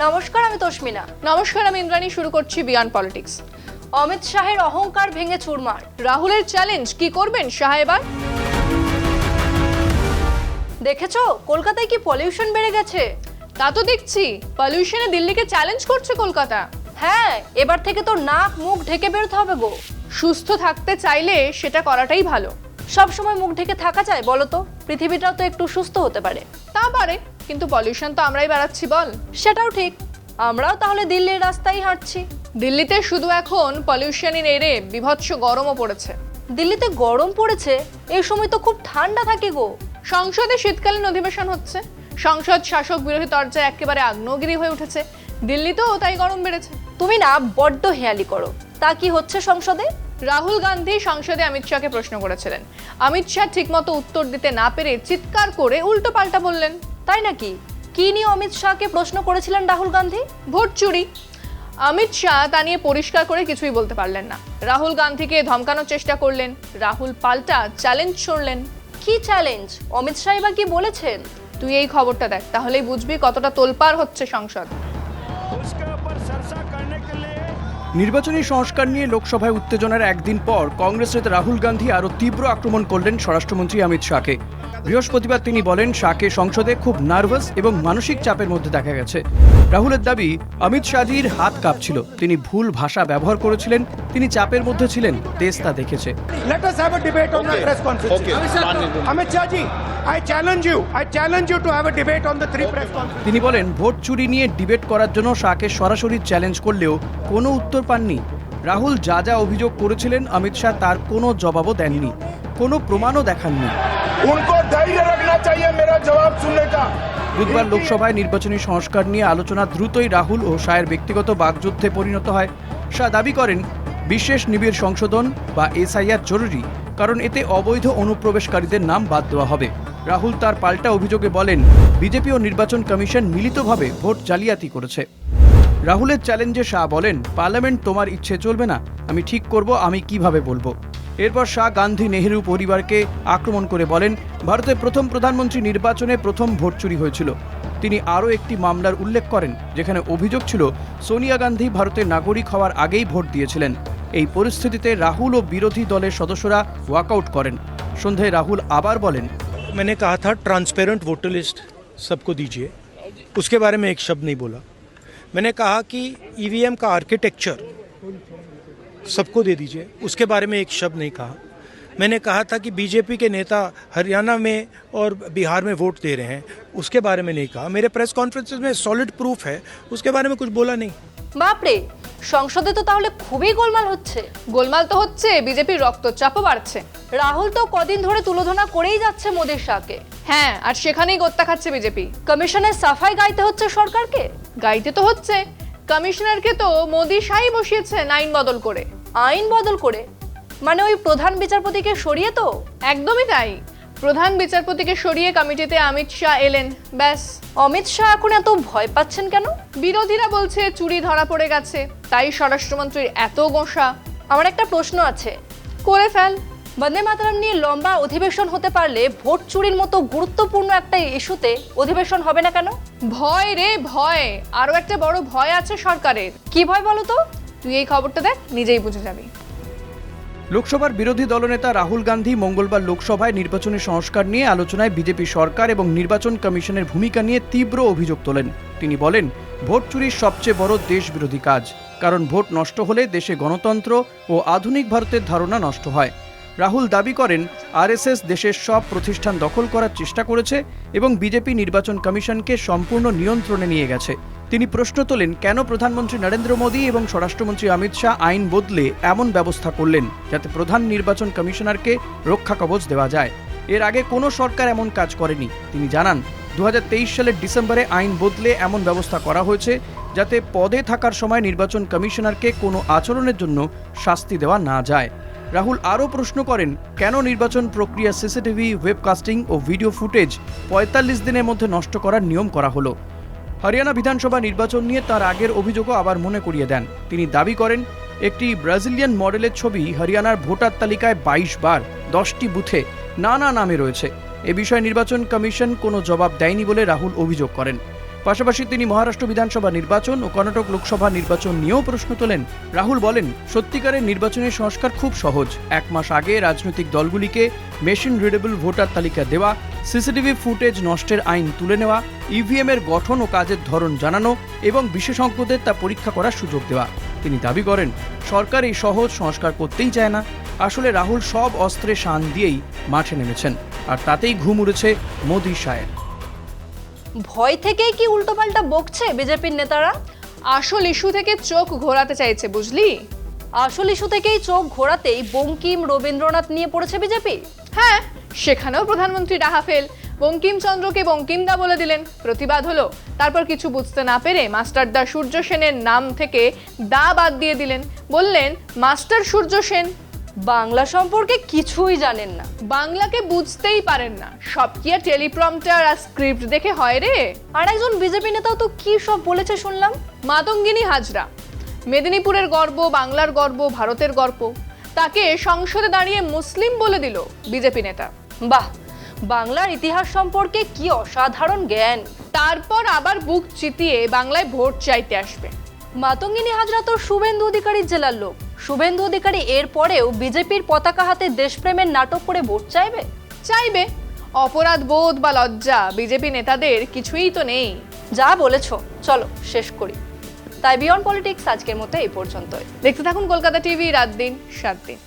নমস্কার, আমি তস্মিনা। নমস্কার, আমি ইন্দ্রাণী। শুরু করছি বিয়ন্ড পলিটিক্স। অমিত শাহের অহংকার ভেঙে চুরমার। রাহুলের চ্যালেঞ্জ, কি করবেন শাহ এবার? দেখেছো কলকাতায় কি পলিউশন বেড়ে গেছে? তা তো দেখছি, পলিউশনে দিল্লিকে চ্যালেঞ্জ করছে কলকাতা। হ্যাঁ, এবার থেকে তো নাক মুখ ঢেকে বেরোতে হবে গো। সুস্থ থাকতে চাইলে সেটা করাটাই ভালো। সব সময় মুখ ঢেকে থাকা যায় বলো তো? পৃথিবীটাও তো একটু সুস্থ হতে পারে। তা পারে, কিন্তু পলিউশন তো আমরাই বাড়াচ্ছি বল। সেটাও ঠিক, আমরাও তাহলে দিল্লির রাস্তায় হাঁটছি। দিল্লিতে শুধু এখন পলিউশনই নেই রে, বিভৎস গরমও পড়েছে। দিল্লিতে গরম পড়েছে? এই সময় তো খুব ঠান্ডা থাকে গো। সংসদে শীতকালীন অধিবেশন হচ্ছে, সংসদ শাসক বিরোধী তরজায় একেবারে আগ্নেয়গিরি হয়ে উঠেছে। দিল্লিতেও তাই গরম বেড়েছে। তুমি না বড্ড হেয়ালি করো। তা কি হচ্ছে সংসদে? রাহুল গান্ধী সংসদে অমিত শাহকে প্রশ্ন করেছিলেন। অমিত শাহ ঠিকমতো উত্তর দিতে না পেরে চিৎকার করে উল্টো পাল্টা বললেন। তাই নাকি? কি নিয়ে অমিত শাহকে প্রশ্ন করেছিলেন রাহুল গান্ধী? ভোট চুরি। অমিত শাহ তা নিয়ে পরিষ্কার করে কিছুই বলতে পারলেন না। রাহুল গান্ধীকে ধমকানোর চেষ্টা করলেন, রাহুল পাল্টা চ্যালেঞ্জ ছড়লেন। কি চ্যালেঞ্জ? অমিত শাহ এবার কি বলেছেন? তুই এই খবরটা দেখ, তাহলেই বুঝবি কতটা তোলপাড় হচ্ছে সংসদ। নির্বাচনী সংস্কার নিয়ে লোকসভায় উত্তেজনার একদিন পর কংগ্রেস নেতা রাহুল গান্ধী আরও তীব্র আক্রমণ করলেন স্বরাষ্ট্রমন্ত্রী অমিত শাহকে। বৃহস্পতিবার তিনি বলেন শাহকে সংসদে খুব নার্ভাস এবং মানসিক চাপের মধ্যে দেখা গেছে। রাহুলের দাবি অমিত শাহজির হাত কাঁপছিল, তিনি ভুল ভাষা ব্যবহার করেছিলেন, তিনি চাপের মধ্যে ছিলেন, দেশ তা দেখেছে। তিনি বলেন ভোট চুরি নিয়ে ডিবেট করার জন্য শাহকে সরাসরি চ্যালেঞ্জ করলেও কোনো উত্তর পাননি। রাহুল যা যা অভিযোগ করেছিলেন অমিত শাহ তার কোনো জবাবও দেননি, কোনো প্রমাণও দেখাননি। বুধবার লোকসভায় নির্বাচনী সংস্কার নিয়ে আলোচনা দ্রুতই রাহুল ও শাহের ব্যক্তিগত বাগযুদ্ধে পরিণত হয়। শাহ দাবি করেন বিশেষ নিবিড় সংশোধন বা এসআইআর জরুরি, কারণ এতে অবৈধ অনুপ্রবেশকারীদের নাম বাদ দেওয়া হবে। রাহুল তার পাল্টা অভিযোগে বলেন বিজেপি ও নির্বাচন কমিশন মিলিতভাবে ভোট জালিয়াতি করেছে। রাহুলের চ্যালেঞ্জে শাহ বলেন পার্লামেন্ট তোমার ইচ্ছে চলবে না, আমি ঠিক করব আমি কিভাবে বলবো। এরপর শাহ গান্ধী নেহেরু পরিবারকে আক্রমণ করে বলেন ভারতের প্রথম প্রধানমন্ত্রী নির্বাচনে প্রথম ভোট চুরি হয়েছিল। তিনি আরও একটি মামলার উল্লেখ করেন যেখানে অভিযোগ ছিল সোনিয়া গান্ধী ভারতের নাগরিক হওয়ার আগেই ভোট দিয়েছিলেন। এই পরিস্থিতিতে রাহুল ও বিরোধী দলের সদস্যরা ওয়াকআউট করেন। সন্ধ্যায় রাহুল আবার বলেন मैंने कहा था ट्रांसपेरेंट वोटर लिस्ट सबको दीजिए, उसके बारे में एक शब्द नहीं बोला। मैंने कहा कि ईवीएम का आर्किटेक्चर सबको दे दीजिए, उसके बारे में एक शब्द नहीं कहा। मैंने कहा था कि बीजेपी के नेता हरियाणा में और बिहार में वोट दे रहे हैं, उसके बारे में नहीं कहा। मेरे प्रेस कॉन्फ्रेंसेस में सॉलिड प्रूफ है, उसके बारे में कुछ बोला नहीं। বাপরে, সংসদে তো তাহলে খুবই গোলমাল হচ্ছে। গোলমাল তো হচ্ছে, বিজেপির রক্তচাপও বাড়ছে। রাহুল তো কদিন ধরে তুলোধনা করেই যাচ্ছে মোদির শাহকে। হ্যাঁ, আর সেখানেই গোত্তা খাচ্ছে বিজেপি। কমিশনের সাফাই গাইতে হচ্ছে সরকারকে। গাইতে তো হচ্ছে, কমিশনারকে তো মোদি শাহই বসিয়েছেন আইন বদল করে। আইন বদল করে? মানে ওই প্রধান বিচারপতিকে সরিয়ে? তো একদমই তাই, প্রধান বিচারপতিকে সরিয়ে কমিটিতে অমিত শাহ এলেন, ব্যাস। অমিত শাহ এখন এত ভয় পাচ্ছেন কেন? বিরোধীরা বলছে চুরি ধরা পড়ে গেছে, তাই স্বরাষ্ট্রমন্ত্রীর এত গোঁসা। আমার একটা প্রশ্ন আছে। করে ফেল। বন্দে মাতরম নিয়ে লম্বা অধিবেশন হতে পারলে ভোট চুরির মতো গুরুত্বপূর্ণ একটা ইস্যুতে অধিবেশন হবে না কেন? ভয় রে ভয়, আরো একটা বড় ভয় আছে সরকারের। কি ভয় বলো তো? তুই এই খবরটা দেখ, নিজেই বুঝে যাবি। লোকসভার বিরোধী দলনেতা রাহুল গান্ধী মঙ্গলবার লোকসভায় নির্বাচনী সংস্কার নিয়ে আলোচনায় বিজেপি সরকার এবং নির্বাচন কমিশনের ভূমিকা নিয়ে তীব্র অভিযোগ তোলেন। তিনি বলেন ভোট চুরির সবচেয়ে বড় দেশবিরোধী কাজ, কারণ ভোট নষ্ট হলে দেশে গণতন্ত্র ও আধুনিক ভারতের ধারণা নষ্ট হয়। রাহুল দাবি করেন আরএসএস দেশের সব প্রতিষ্ঠান দখল করার চেষ্টা করেছে এবং বিজেপি নির্বাচন কমিশনকে সম্পূর্ণ নিয়ন্ত্রণে নিয়ে গেছে। তিনি প্রশ্ন তোলেন কেন প্রধানমন্ত্রী নরেন্দ্র মোদী এবং স্বরাষ্ট্রমন্ত্রী অমিত শাহ আইন বদলে এমন ব্যবস্থা করলেন যাতে প্রধান নির্বাচন কমিশনারকে রক্ষা কবচ দেওয়া যায়। এর আগে কোনো সরকার এমন কাজ করেনি। তিনি জানান 2023 সালের ডিসেম্বরে আইন বদলে এমন ব্যবস্থা করা হয়েছে যাতে পদে থাকার সময় নির্বাচন কমিশনারকে কোনো আচরণের জন্য শাস্তি দেওয়া না যায়। রাহুল আরও প্রশ্ন করেন কেন নির্বাচন প্রক্রিয়া সিসিটিভি, ওয়েবকাস্টিং ও ভিডিও ফুটেজ 45 দিনের মধ্যে নষ্ট করার নিয়ম করা হলো। হরিয়ানা বিধানসভা নির্বাচন নিয়ে তার আগের অভিযোগও আবার মনে করিয়ে দেন। তিনি দাবি করেন একটি ব্রাজিলিয়ান মডেলের ছবি হরিয়ানার ভোটার তালিকায় 22 বার 10টি বুথে নানা নামে রয়েছে। এ বিষয়ে নির্বাচন কমিশন কোনো জবাব দেয়নি বলে রাহুল অভিযোগ করেন। পাশাপাশি তিনি মহারাষ্ট্র বিধানসভা নির্বাচন ও কর্ণাটক লোকসভা নির্বাচন নিয়েও প্রশ্ন তোলেন। রাহুল বলেন, সত্যিকারের নির্বাচনী সংস্কার খুব সহজ। 1 মাস আগে রাজনৈতিক দলগুলিকে মেশিন রিডেবল ভোটার তালিকা দেওয়া, সিসিটিভি ফুটেজ নষ্টের আইন তুলে নেওয়া, ইভিএম এর গঠন ও কাজের ধরন জানানো এবং বিশেষজ্ঞদের তা পরীক্ষা করার সুযোগ দেওয়া। তিনি দাবি করেন, সরকার এই সহজ সংস্কার করতেই চায় না। আসলে রাহুল সব অস্ত্রে শান দিয়েই মাঠে নেমেছেন, আর তাতেই ঘুম উড়েছে মোদি সায়ের। ভয় থেকেই কি উল্টোপাল্টা বকছে বিজেপির নেতারা? আসল ইস্যু থেকে চোখ ঘোরাতে চাইছে, বুঝলি? আসল ইস্যু থেকেই চোখ ঘোরাতেই বঙ্কিম রবীন্দ্রনাথ নিয়ে পড়েছে বিজেপি। হ্যাঁ, সেখানেও প্রধানমন্ত্রী রাহাফেল বঙ্কিমচন্দ্রকে বঙ্কিমদা বলে দিলেন। প্রতিবাদ হলো, তারপর কিছু বুঝতে না পেরে মাস্টারদা সূর্য সেনের নাম থেকে দা বাদ দিয়ে দিলেন, বললেন মাস্টার সূর্য সেন। বাংলা সম্পর্কে কিছুই জানেন না। বাংলাকে বুঝতেই পারেন না, সব কি আর টেলিপ্রম্পটার আর স্ক্রিপ্ট দেখে হয় রে? আর একজন বিজেপি নেতাও তো কি সব বলেছে শুনলাম। মাতঙ্গিনী হাজরা, মেদিনীপুরের গর্ব, বাংলার গর্ব, ভারতের গর্ব, তাকে সংসদে দাঁড়িয়ে মুসলিম বলে দিল বিজেপি নেতা। বাহ, বাংলার ইতিহাস সম্পর্কে কি অসাধারণ জ্ঞান। তারপর আবার বুক চিতিয়ে বাংলায় ভোট চাইতে আসবে। মাতঙ্গিনী হাজরা তো শুভেন্দু অধিকারীর জেলার লোক। শুভেন্দু অধিকারী এর পরেও বিজেপির পতাকা হাতে দেশপ্রেমের নাটক করে ভোট চাইবে? চাইবে। অপরাধ বোধ বা লজ্জা বিজেপি নেতাদের কিছুই তো নেই। যা বলেছো, চলো শেষ করি। তাই বিয়ন্ড পলিটিক্স আজকের মতো এই পর্যন্তই। দেখতে থাকুন কলকাতা টিভি, রাত দিন 7 দিন।